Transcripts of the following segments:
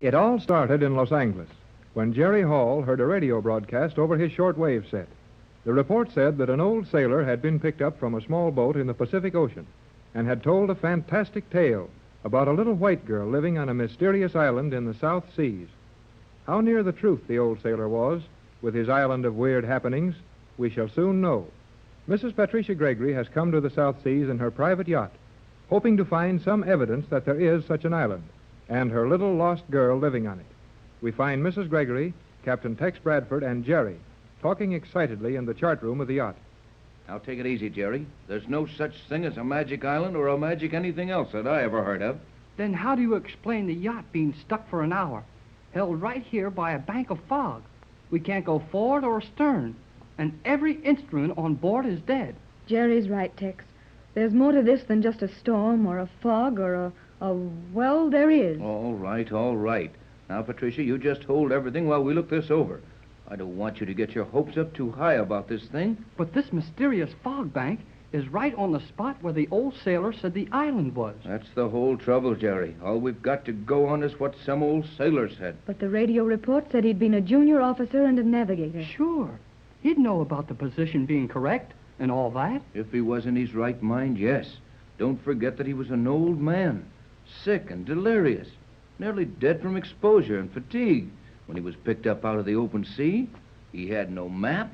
It all started in Los Angeles when Jerry Hall heard a radio broadcast over his shortwave set. The report said that an old sailor had been picked up from a small boat in the Pacific Ocean and had told a fantastic tale about a little white girl living on a mysterious island in the South Seas. How near the truth the old sailor was with his island of weird happenings, we shall soon know. Mrs. Patricia Gregory has come to the South Seas in her private yacht, hoping to find some evidence that there is such an island and her little lost girl living on it. We find Mrs. Gregory, Captain Tex Bradford, and Jerry talking excitedly in the chart room of the yacht. Now, take it easy, Jerry. There's no such thing as a magic island or a magic anything else that I ever heard of. Then how do you explain the yacht being stuck for an hour, held right here by a bank of fog? We can't go forward or stern, and every instrument on board is dead. Jerry's right, Tex. There's more to this than just a storm or a fog or well, there is. All right, all right. Now, Patricia, you just hold everything while we look this over. I don't want you to get your hopes up too high about this thing. But this mysterious fog bank is right on the spot where the old sailor said the island was. That's the whole trouble, Jerry. All we've got to go on is what some old sailor said. But the radio report said he'd been a junior officer and a navigator. Sure. He'd know about the position being correct and all that. If he was in his right mind, yes. Don't forget that he was an old man, sick and delirious, nearly dead from exposure and fatigue. When he was picked up out of the open sea, he had no map,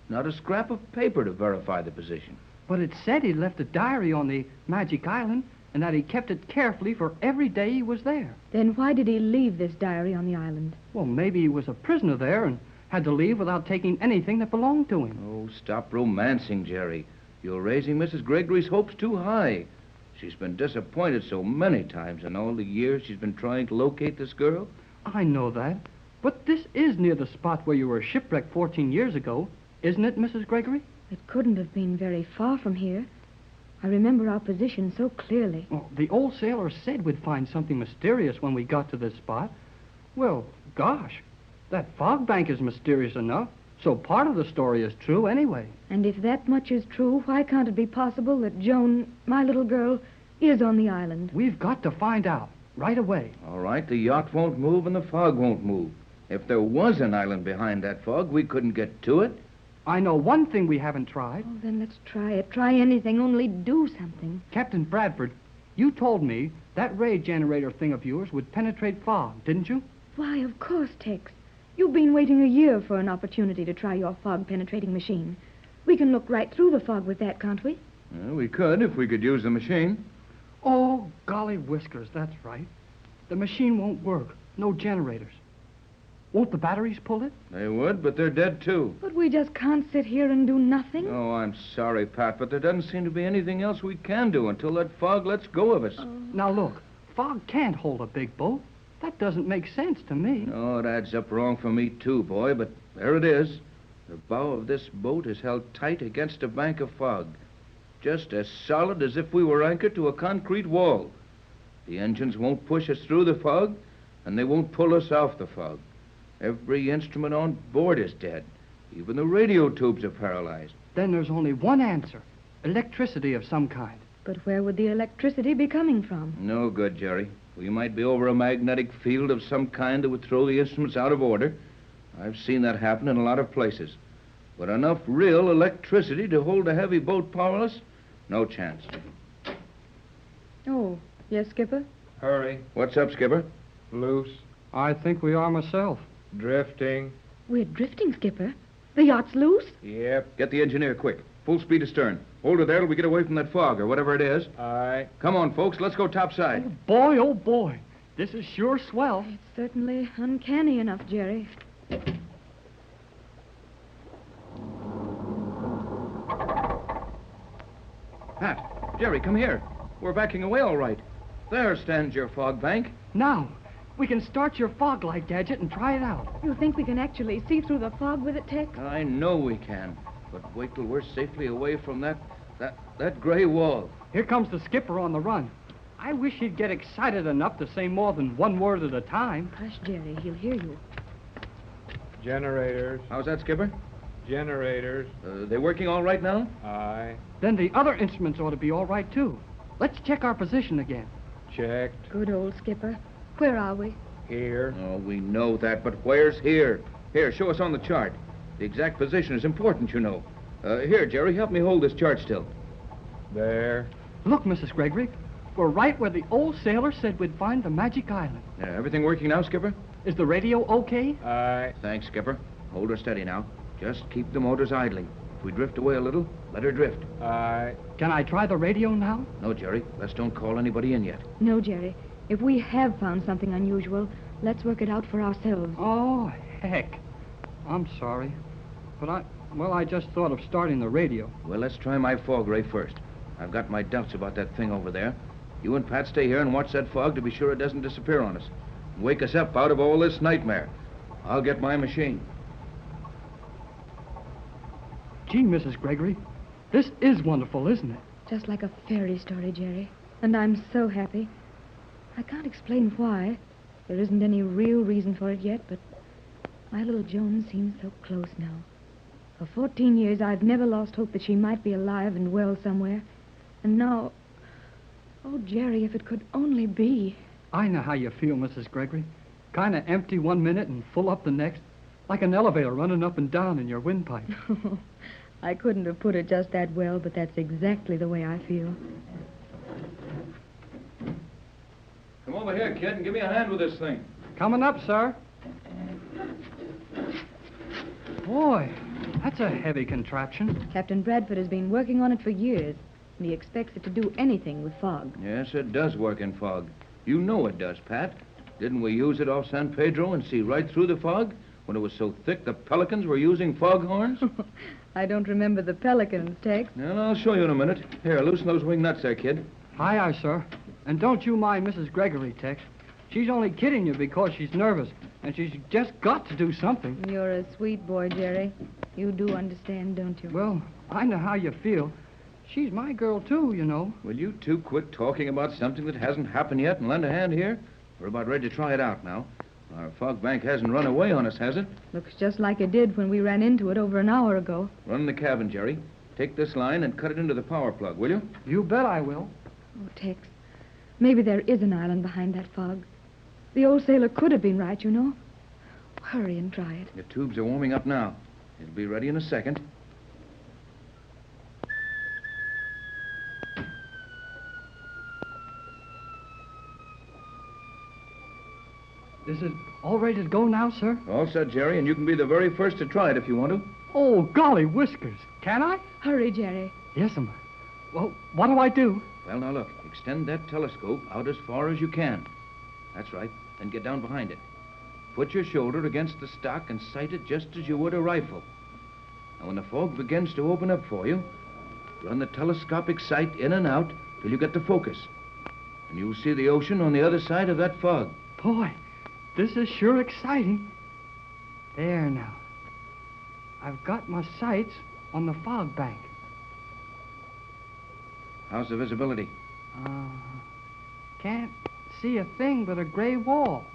not a scrap of paper to verify the position. But it said he left a diary on the Magic Island and that he kept it carefully for every day he was there. Then why did he leave this diary on the island? Well, maybe he was a prisoner there and had to leave without taking anything that belonged to him. Oh, stop romancing, Jerry. You're raising Mrs. Gregory's hopes too high. She's been disappointed so many times in all the years she's been trying to locate this girl. I know that. But this is near the spot where you were shipwrecked 14 years ago, isn't it, Mrs. Gregory? It couldn't have been very far from here. I remember our position so clearly. Well, the old sailor said we'd find something mysterious when we got to this spot. Well, gosh, that fog bank is mysterious enough, so part of the story is true anyway. And if that much is true, why can't it be possible that Joan, my little girl, is on the island? We've got to find out right away. All right, the yacht won't move and the fog won't move. If there was an island behind that fog, we couldn't get to it. I know one thing we haven't tried. Oh, then let's try it. Try anything, only do something. Captain Bradford, you told me that ray generator thing of yours would penetrate fog, didn't you? Why, of course, Tex. You've been waiting a year for an opportunity to try your fog-penetrating machine. We can look right through the fog with that, can't we? Well, we could if we could use the machine. Oh, golly whiskers, that's right. The machine won't work. No generators. Won't the batteries pull it? They would, but they're dead, too. But we just can't sit here and do nothing. Oh, I'm sorry, Pat, but there doesn't seem to be anything else we can do until that fog lets go of us. Now, look, fog can't hold a big boat. That doesn't make sense to me. Oh, it adds up wrong for me, too, boy, but there it is. The bow of this boat is held tight against a bank of fog, just as solid as if we were anchored to a concrete wall. The engines won't push us through the fog, and they won't pull us off the fog. Every instrument on board is dead. Even the radio tubes are paralyzed. Then there's only one answer. Electricity of some kind. But where would the electricity be coming from? No good, Jerry. We might be over a magnetic field of some kind that would throw the instruments out of order. I've seen that happen in a lot of places. But enough real electricity to hold a heavy boat powerless? No chance. Oh, yes, Skipper? Hurry. What's up, Skipper? Loose. I think we are myself. Drifting. We're drifting, Skipper. The yacht's loose? Yep. Get the engineer, quick. Full speed astern. Hold her there till we get away from that fog, or whatever it is. Aye. Come on, folks. Let's go topside. Oh, boy. This is sure swell. It's certainly uncanny enough, Jerry. Pat, Jerry, come here. We're backing away all right. There stands your fog bank. Now, we can start your fog light gadget and try it out. You think we can actually see through the fog with it, Tex? I know we can. But wait till we're safely away from that gray wall. Here comes the skipper on the run. I wish he'd get excited enough to say more than one word at a time. Hush, Jerry. He'll hear you. Generators. How's that, Skipper? Generators. They working all right now? Aye. Then the other instruments ought to be all right, too. Let's check our position again. Checked. Good old Skipper. Where are we? Here. Oh, we know that, but where's here? Here, show us on the chart. The exact position is important, you know. Here, Jerry, help me hold this chart still. There. Look, Mrs. Gregory, we're right where the old sailor said we'd find the magic island. Everything working now, Skipper? Is the radio okay? Aye. Thanks, Skipper. Hold her steady now. Just keep the motors idling. If we drift away a little, let her drift. Aye. Can I try the radio now? No, Jerry, let's don't call anybody in yet. No, Jerry. If we have found something unusual, let's work it out for ourselves. Oh, heck. I'm sorry. But I just thought of starting the radio. Well, let's try my fog ray first. I've got my doubts about that thing over there. You and Pat stay here and watch that fog to be sure it doesn't disappear on us. Wake us up out of all this nightmare. I'll get my machine. Gee, Mrs. Gregory, this is wonderful, isn't it? Just like a fairy story, Jerry. And I'm so happy. I can't explain why. There isn't any real reason for it yet, but my little Joan seems so close now. For 14 years, I've never lost hope that she might be alive and well somewhere. And now... Oh, Jerry, if it could only be. I know how you feel, Mrs. Gregory. Kind of empty one minute and full up the next. Like an elevator running up and down in your windpipe. I couldn't have put it just that well, but that's exactly the way I feel. Come over here, kid, and give me a hand with this thing. Coming up, sir. Boy, that's a heavy contraption. Captain Bradford has been working on it for years, and he expects it to do anything with fog. Yes, it does work in fog. You know it does, Pat. Didn't we use it off San Pedro and see right through the fog? When it was so thick the pelicans were using foghorns? I don't remember the pelicans, Tex. Well, I'll show you in a minute. Here, loosen those wing nuts there, kid. Aye, aye, sir. And don't you mind Mrs. Gregory, Tex. She's only kidding you because she's nervous, and she's just got to do something. You're a sweet boy, Jerry. You do understand, don't you? Well, I know how you feel. She's my girl, too, you know. Will you two quit talking about something that hasn't happened yet and lend a hand here? We're about ready to try it out now. Our fog bank hasn't run away on us, has it? Looks just like it did when we ran into it over an hour ago. Run in the cabin, Jerry. Take this line and cut it into the power plug, will you? You bet I will. Oh, Tex, maybe there is an island behind that fog. The old sailor could have been right, you know. Hurry and try it. The tubes are warming up now. It'll be ready in a second. Is it all ready to go now, sir? All set, Jerry, and you can be the very first to try it if you want to. Oh, golly whiskers. Can I? Hurry, Jerry. Yes'm. Well, what do I do? Well, now look. Extend that telescope out as far as you can. That's right. Then get down behind it. Put your shoulder against the stock and sight it just as you would a rifle. Now, when the fog begins to open up for you, run the telescopic sight in and out till you get the focus. And you'll see the ocean on the other side of that fog. Boy, this is sure exciting. There now. I've got my sights on the fog bank. How's the visibility? Can't see a thing but a gray wall.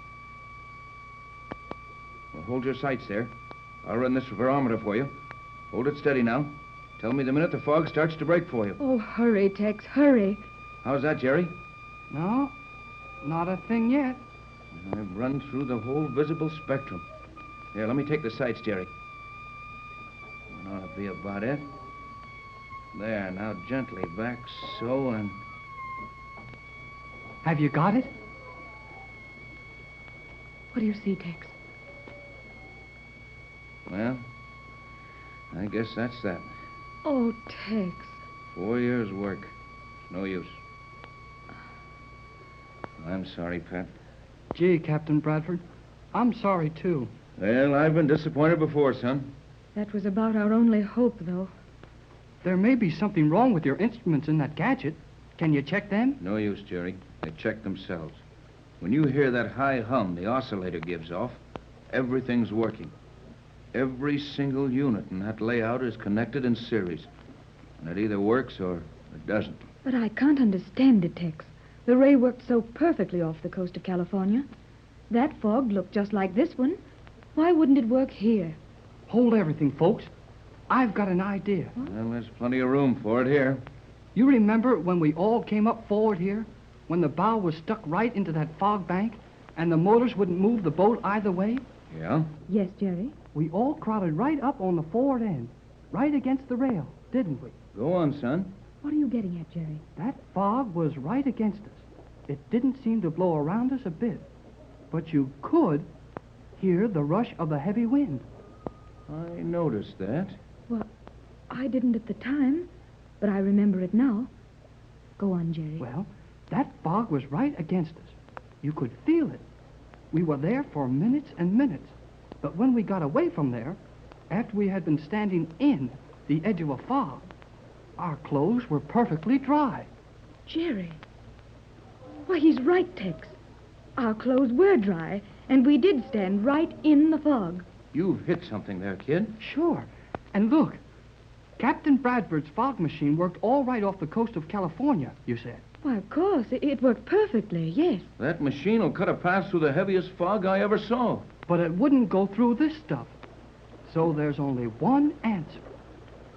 Well, hold your sights there. I'll run this barometer for you. Hold it steady now. Tell me the minute the fog starts to break for you. Oh, hurry, Tex, hurry. How's that, Jerry? No, not a thing yet. I've run through the whole visible spectrum. Here, let me take the sights, Jerry. That ought to be about it. There, now gently back, so, and... Have you got it? What do you see, Tex? Well, I guess that's that. Oh, Tex. 4 years' work. No use. I'm sorry, Pat. Gee, Captain Bradford, I'm sorry, too. Well, I've been disappointed before, son. That was about our only hope, though. There may be something wrong with your instruments in that gadget. Can you check them? No use, Jerry. They check themselves. When you hear that high hum the oscillator gives off, everything's working. Every single unit in that layout is connected in series. And it either works or it doesn't. But I can't understand it, Tex. The ray worked so perfectly off the coast of California. That fog looked just like this one. Why wouldn't it work here? Hold everything, folks. I've got an idea. Well, there's plenty of room for it here. You remember when we all came up forward here? When the bow was stuck right into that fog bank? and the motors wouldn't move the boat either way? Yeah? Yes, Jerry. We all crowded right up on the forward end, right against the rail, didn't we? Go on, son. What are you getting at, Jerry? That fog was right against us. It didn't seem to blow around us a bit, but you could hear the rush of the heavy wind. I noticed that. Well, I didn't at the time, but I remember it now. Go on, Jerry. Well, that fog was right against us. You could feel it. We were there for minutes and minutes, but when we got away from there, after we had been standing in the edge of a fog, our clothes were perfectly dry. Jerry. Why, he's right, Tex. Our clothes were dry, and we did stand right in the fog. You've hit something there, kid. Sure. And look, Captain Bradford's fog machine worked all right off the coast of California, you said. Why, of course. It worked perfectly, yes. That machine will cut a path through the heaviest fog I ever saw. But it wouldn't go through this stuff. So there's only one answer.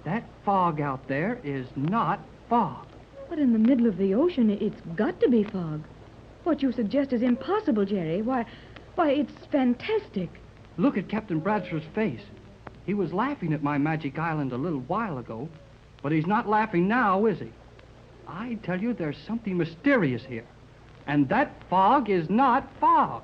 That fog out there is not fog. But in the middle of the ocean, it's got to be fog. What you suggest is impossible, Jerry. Why, it's fantastic. Look at Captain Bradford's face. He was laughing at my magic island a little while ago, but he's not laughing now, is he? I tell you, there's something mysterious here. And that fog is not fog.